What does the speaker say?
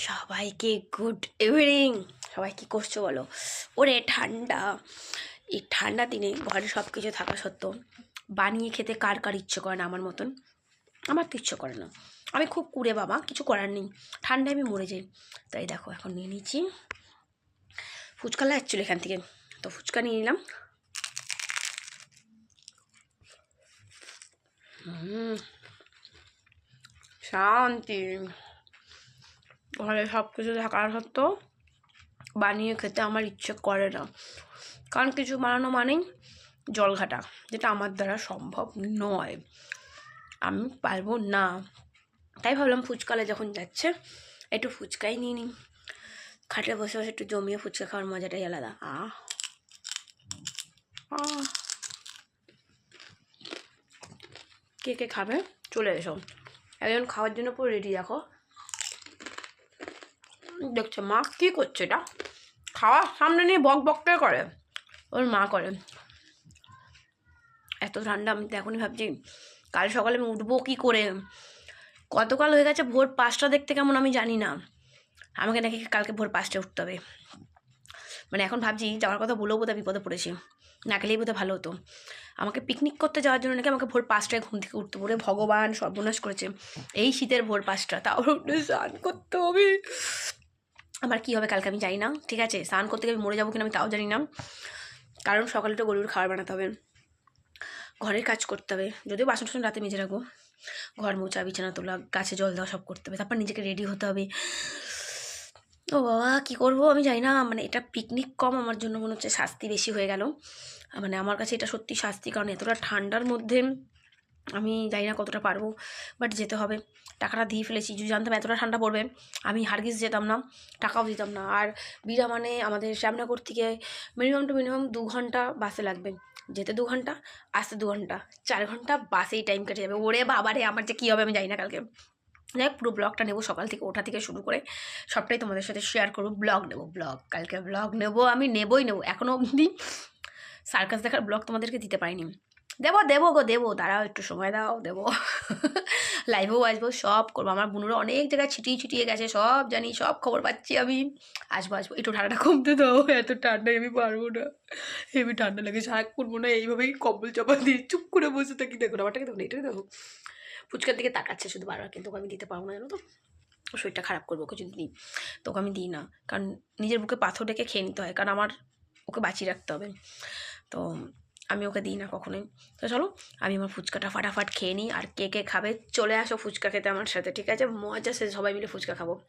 সবাইকে good evening. সবাই কী করছো বলো? ওরে ঠান্ডা, এই ঠান্ডা দিনে ঘরে সব কিছু থাকা সত্ত্বেও বানিয়ে খেতে কার কার ইচ্ছে করে না আমার মতন? আমার তো ইচ্ছে করে না। আমি খুব কুড়ে বাবা, কিছু করার নেই, ঠান্ডায় আমি মরে যাই। তাই দেখো এখন নিয়ে নিচ্ছি ফুচকা লাগছিল এখান থেকে, তো ফুচকা নিয়ে নিলাম। শান্তি। ঘরে সব কিছু থাকার সত্ত্বেও বানিয়ে খেতে আমার ইচ্ছে করে না, কারণ কিছু বানানো মানেই জল ঘাটা, যেটা আমার দ্বারা সম্ভব নয়, আমি পারবো না। তাই ভাবলাম ফুচকালে যখন যাচ্ছে একটু ফুচকাই নিয়ে নিই। খাটে বসে বসে একটু জমিয়ে ফুচকা খাওয়ার মজাটাই আলাদা। কে কে খাবে চলে এসো, একজন খাওয়ার জন্য পুরো রেডি। দেখো দেখছে মা কী করছে, এটা খাওয়ার সামনে নিয়ে বক বকটা করে, ওর মা করে। এত ঠান্ডা, আমি তো এখনই ভাবছি কাল সকালে আমি উঠবো কী করে। গতকাল হয়ে গেছে ভোর 5টা, দেখতে কেমন আমি জানি না, আমাকে নাকি কালকে ভোর 5টায় উঠতে হবে। মানে এখন ভাবছি যাওয়ার কথা বলেও বোধহয় বিপদে পড়েছি, না গেলেই বোধহয় ভালো হতো। আমাকে পিকনিক করতে যাওয়ার জন্য নাকি আমাকে ভোর 5টায় ঘুম থেকে উঠতে পড়ে, ভগবান সর্বনাশ করেছে। এই শীতের ভোর 5টা, তাও উঠে স্নান করতে হবে। আমার কী হবে কালকে আমি জানি না, ঠিক আছে? স্নান করতে গিয়ে মরে যাবো কিনা আমি তাও জানি না, কারণ সকালে তো গরুর খাবার বানাতে হবে, ঘরের কাজ করতে হবে, যদিও বাসন টাসন রাতে মেজে রাখবো, ঘর মোছা, বিছানা তোলা, গাছে জল দেওয়া সব করতে হবে, তারপর নিজেকে রেডি হতে হবে। ও বাবা কী করবো আমি জানি না। মানে এটা পিকনিক কম, আমার জন্য মনে হচ্ছে শাস্তি বেশি হয়ে গেল। মানে আমার কাছে এটা সত্যি শাস্তি, কারণ এতটা ঠান্ডার মধ্যে আমি জানি না কতটা পারবো, বাট যেতে হবে। টাকাটা দিয়ে ফেলেছি, যদি জানতাম এতটা ঠান্ডা পড়বে আমি হারগিজ যেতাম না, টাকাও দিতাম না। আর বিরা মানে আমাদের শ্যামনগর থেকে মিনিমাম 2 ঘন্টা বাসে লাগবে, যেতে 2 ঘন্টা, আসতে 2 ঘন্টা, 4 ঘন্টা বাসেই টাইম কেটে যাবে। ওরে বাবারে আমার যে কী হবে আমি জানি না কালকে। যাই পুরো ব্লগটা নেবো, সকাল থেকে ওঠা থেকে শুরু করে সবটাই তোমাদের সাথে শেয়ার করবো। ব্লগ নেবো, ব্লগ কালকে ব্লগ নেবো, আমি নেবই নেবো। এখনও অবধি সার্কাস দেখার ব্লগ তোমাদেরকে দিতে পারিনি। দেবো গো দেবো, দাঁড়াও একটু সময় দাও, দেবো। লাইভেও আসবো, সব করবো। আমার বোনেরা অনেক জায়গায় ছিটিয়ে গেছে, সব জানি, সব খবর পাচ্ছি আমি। আসবো একটু ঠান্ডাটা কমতে দাও, এত ঠান্ডায় আমি পারবো না, হেবি ঠান্ডা লাগে, সারাক্ষণ মনে হয় এইভাবেই কম্বল চাপা দিয়ে চুপ করে বসে থাকি। দেখুন আমারটাকে, দেখুন এটাকে, দেখো ফুচকার দিকে তাকাচ্ছে শুধু বারবার, কিন্তু আমি দিতে পারবো না, জানো তো শরীরটা খারাপ করবো ওকে যদি দিই। তো ওকে আমি দিই না, কারণ নিজের বুকে পাথর ডেকে খেয়ে নিতে হয়, কারণ আমার ওকে বাঁচিয়ে রাখতে হবে। তো আমি ওকে দিই না কখনোই। তো চলো আমি আমার ফুচকাটা ফাটাফাট খেয়ে নিই। আর কে কে খাবে চলে আসো ফুচকা খেতে আমার সাথে, ঠিক আছে? মজা সে সবাই মিলে ফুচকা খাবো।